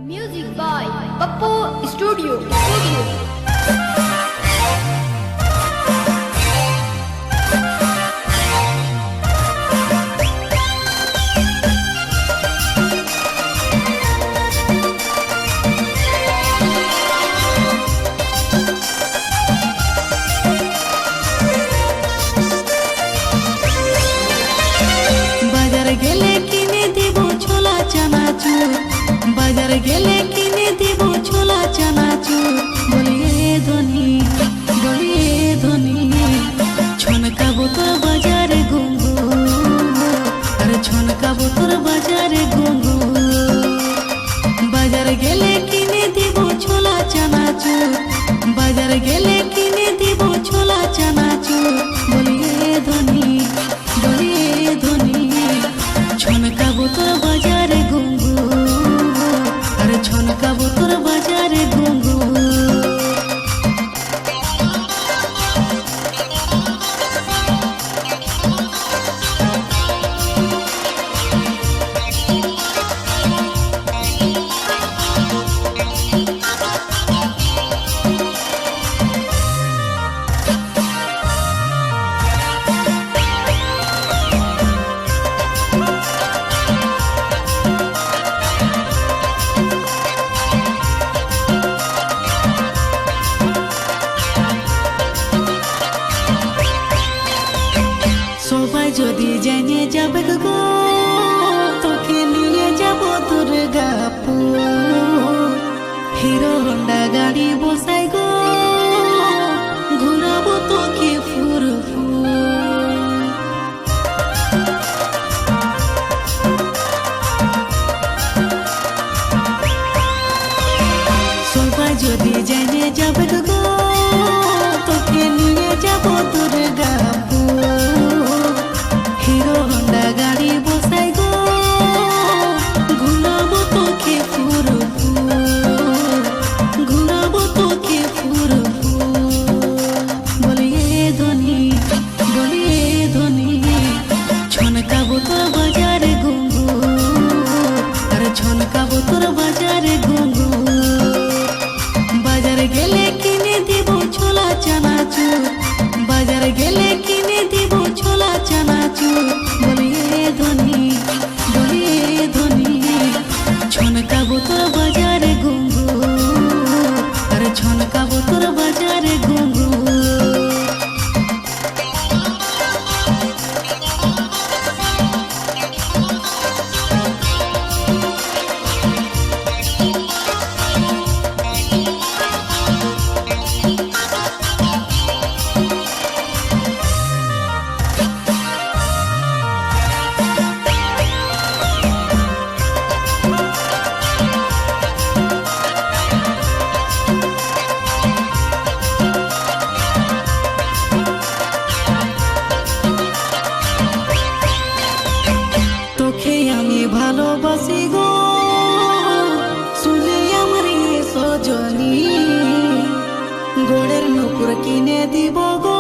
Music by Pappu Studio. বাজার গেলে কিনে দিব ছোলা চানাচুর বলিয়ে ধনী ছনকাবো তোর বাজারে গুঙ্গু আর ছনকাবো তোর বাজারে গুঙ্গু বাজার গেলে কিনে দিব ছোলা চানাচুর বাজার গেলে কিনে দিব ছোলা চানাচুর বলিয়ে ধনী ছনকাবো তোর বাজারে গুঙ্গু আর ছনকাবো তোর বাজারে গুঙ্গু সবাই যদি জেনে যাবে গো তোকে নিয়ে যাব দুর্গাপুর হিরো হোন্ডা গাড়ি বসাই গো ঘুরাবো তোকে ফুরফুর সবাই যদি জেনে যাবে গো তোকে নিয়ে যাব দুর্গাপুর হিরো হোন্ডা গাড়ি বসাই গো ঘুরাবো তোকে ফুরফুর বলিয়ে ধনী ছনকাবো তোর বাজারে গুঙ্গু আর ছনকাবো তোর বাজারে গুঙ্গু বাজার গেলে কিনে দিব ছোলা চানাচুর বাজার গেলে কিনে দিব ছোলা চানাচুর বলিয়ে ধনী ছনকাবো তোর বাজারে গুঙ্গু আর ছনকাবো তোর বাজারে গুঙ্গু তোকে আমি ভালোবাসি গো শুনে আমার সজনী গোড়ের নুপুর কিনে দিব গো